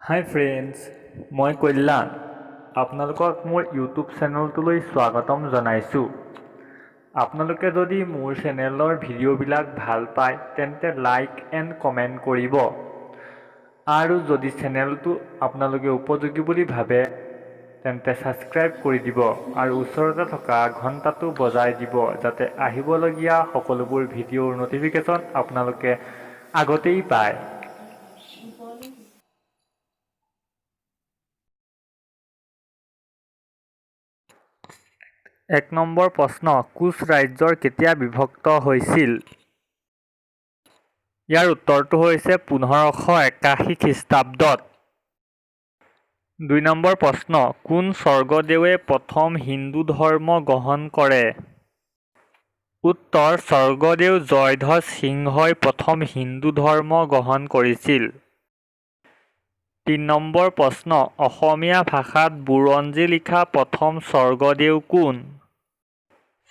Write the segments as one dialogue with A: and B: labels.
A: হাই friends, মই কল্যাণ আপোনালোকক মোৰ ইউটিউব চেনেলটোলৈ স্বাগতম জনাইছোঁ। আপোনালোকে যদি মোৰ চেনেলৰ ভিডিঅ'বিলাক ভাল পায় তেন্তে লাইক এণ্ড কমেণ্ট কৰিব আৰু যদি চেনেলটো আপোনালোকে উপযোগী বুলি ভাবে তেন্তে ছাবস্ক্ৰাইব কৰি দিব আৰু ওচৰতে থকা ঘণ্টাটো বজাই দিব যাতে আহিবলগীয়া সকলোবোৰ ভিডিঅ'ৰ ন'টিফিকেশ্যন আপোনালোকে আগতেই পায়। 1 নম্বৰ প্ৰশ্ন, কোচ ৰাজ্য কেতিয়া বিভক্ত হৈছিল? ইয়াৰ উত্তৰটো হৈছে 1581 খ্ৰীষ্টাব্দত। 2 নম্বৰ প্ৰশ্ন, কোন স্বৰ্গদেৱে প্ৰথম হিন্দু ধৰ্ম গ্ৰহণ কৰে? উত্তৰ, স্বৰ্গদেউ জয়ধ্বজ সিংহই প্ৰথম হিন্দু ধৰ্ম গ্ৰহণ কৰিছিল। 3 নম্বৰ প্ৰশ্ন, অসমীয়া ভাষাত বুৰঞ্জী লিখা প্ৰথম স্বৰ্গদেউ কোন?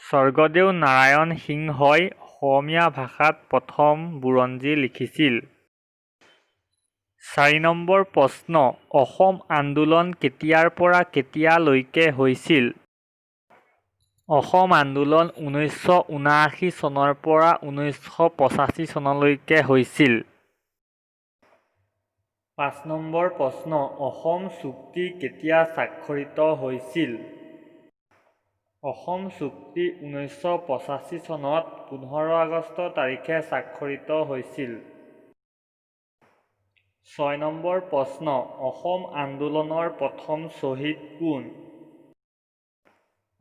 A: স্বৰ্গদেউ নাৰায়ণ সিংহই অসমীয়া ভাষাত প্ৰথম বুৰঞ্জী লিখিছিল। 4 নম্বৰ প্ৰশ্ন, অসম আন্দোলন কেতিয়াৰ পৰা কেতিয়ালৈকে হৈছিল? অসম আন্দোলন 1979 চনৰ পৰা 1985 চনলৈকে হৈছিল। 5 নম্বৰ প্ৰশ্ন, অসম চুক্তি কেতিয়া স্বাক্ষৰিত হৈছিল? অসম চুক্তি 1985 চনত 15 আগষ্ট তাৰিখে স্বাক্ষৰিত হৈছিল। 6 নম্বৰ প্ৰশ্ন, অসম আন্দোলনৰ প্ৰথম শ্বহীদ কোন?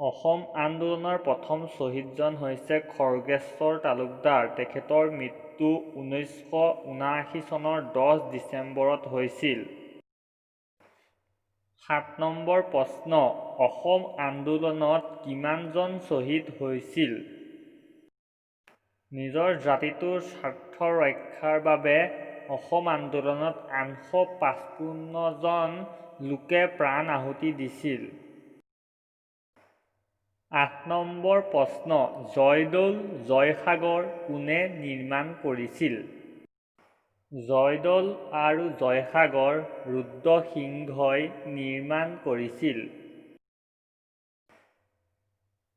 A: অসম আন্দোলনৰ প্ৰথম শ্বহীদজন হৈছে খৰ্গেশ্বৰ তালুকদাৰ। তেখেতৰ মৃত্যু 1979 চনৰ 10 ডিচেম্বৰত হৈছিল। 7 নম্বৰ প্ৰশ্ন, অসম আন্দোলনত কিমানজন শ্বহীদ হৈছিল? নিজৰ জাতিটোৰ স্বাৰ্থ ৰক্ষাৰ বাবে অসম আন্দোলনত 855 জন লোকে প্ৰাণ আহুতি দিছিল। 8 নম্বৰ প্ৰশ্ন, জয়দৌল জয়সাগৰ কোনে নিৰ্মাণ কৰিছিল? জয়দৌল আৰু জয়সাগৰ ৰুদ্ৰসিংহই নিৰ্মাণ কৰিছিল।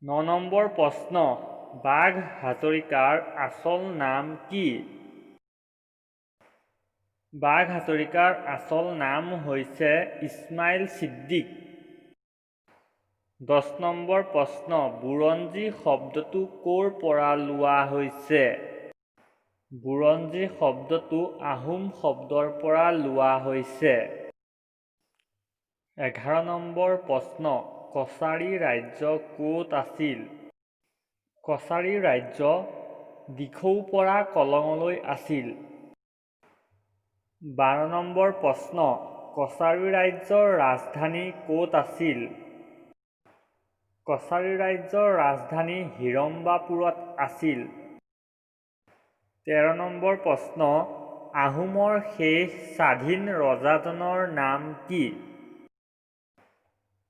A: 9 নম্বৰ প্ৰশ্ন, বাঘ হাজৰিকাৰ আচল নাম কি? বাঘ হাজৰিকাৰ আচল নাম হৈছে ইছমাইল ছিদ্দিক। 10 নম্বৰ প্ৰশ্ন, বুৰঞ্জী শব্দটো ক'ৰ পৰা লোৱা হৈছে? বুৰঞ্জী শব্দটো আহোম শব্দৰ পৰা লোৱা হৈছে। 11 নম্বৰ প্ৰশ্ন, কছাৰী ৰাজ্য ক'ত আছিল? কছাৰী ৰাজ্য দিখৌৰ পৰা কলঙলৈ আছিল। 12 নম্বৰ প্ৰশ্ন, কছাৰী ৰাজ্যৰ ৰাজধানী ক'ত আছিল? কছাৰী ৰাজ্যৰ ৰাজধানী হিড়ম্বাপুৰত আছিল। 13 নম্বৰ প্ৰশ্ন, আহোমৰ শেষ স্বাধীন ৰজাজনৰ নাম কি?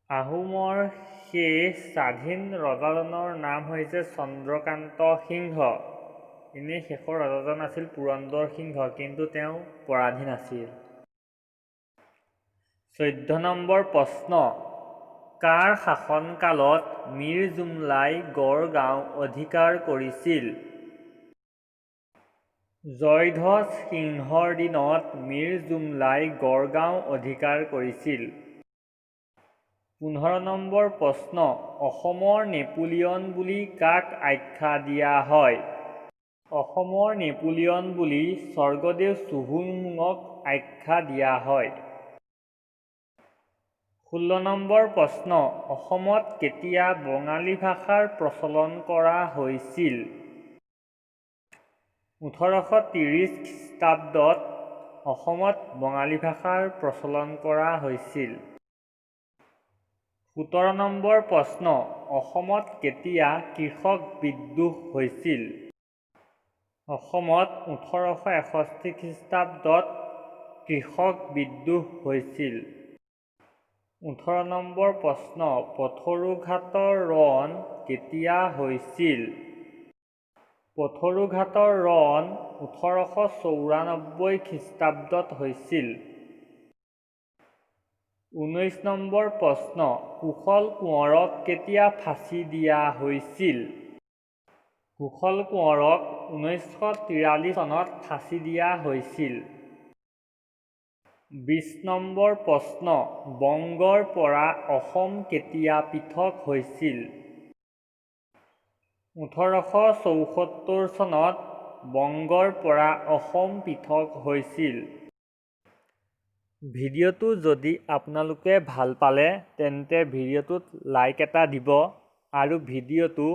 A: আহোমৰ শেষ স্বাধীন ৰজাজনৰ নাম হৈছে চন্দ্ৰকান্ত সিংহ। এনেই শেষৰ ৰজাজন আছিল পুৰন্দৰ সিংহ, কিন্তু তেওঁ পৰাধীন আছিল। 14 নম্বৰ প্ৰশ্ন, কাৰ শাসনকালত মীৰ জুমলাই গড়গাঁও অধিকাৰ কৰিছিল? জয়ধ্বজ সিংহৰ দিনত মীৰ জুমলাই গড়গাঁও অধিকাৰ কৰিছিল। 15 নম্বৰ প্ৰশ্ন, অসমৰ নেপোলিয়ন বুলি কাক আখ্যা দিয়া হয়? অসমৰ নেপোলিয়ন বুলি স্বৰ্গদেউ চুহুংমুঙক আখ্যা দিয়া হয়। 16 নম্বৰ প্ৰশ্ন, অসমত কেতিয়া বঙালী ভাষাৰ প্ৰচলন কৰা হৈছিল? 1830 খ্ৰীষ্টাব্দত অসমত বঙালী ভাষাৰ প্ৰচলন কৰা হৈছিল। 17 নম্বৰ প্ৰশ্ন, অসমত কেতিয়া কৃষক বিদ্ৰোহ হৈছিল? অসমত 1861 খ্ৰীষ্টাব্দত কৃষক বিদ্ৰোহ হৈছিল। 18 নম্বৰ প্ৰশ্ন, পথৰুঘাটৰ ৰণ কেতিয়া হৈছিল? পথৰুঘাটৰ ৰণ 1894 খ্ৰীষ্টাব্দত হৈছিল। 19 নম্বৰ প্ৰশ্ন, কুশল কোঁৱৰক কেতিয়া ফাঁচি দিয়া হৈছিল? কুশল কোঁৱৰক 1943 চনত ফাঁচি দিয়া হৈছিল। 20 নম্বৰ প্ৰশ্ন, বংগৰ পৰা অসম কেতিয়া পৃথক হৈছিল? 1874 চনত বংগৰ পৰা অসম পৃথক হৈছিল। ভিডিঅ'টো যদি আপোনালোকে ভাল পালে তেন্তে ভিডিঅ'টোত লাইক এটা দিব আৰু ভিডিঅ'টো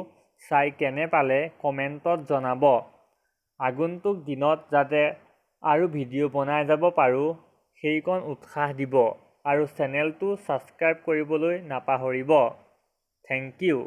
A: চাই কেনে পালে কমেণ্টত জনাব। আগন্তুক দিনত যাতে আৰু ভিডিঅ' বনাই যাব পাৰোঁ সেইকণ উৎসাহ দিব আৰু চেনেলটো ছাবস্ক্ৰাইব কৰিবলৈ নাপাহৰিব। Thank U.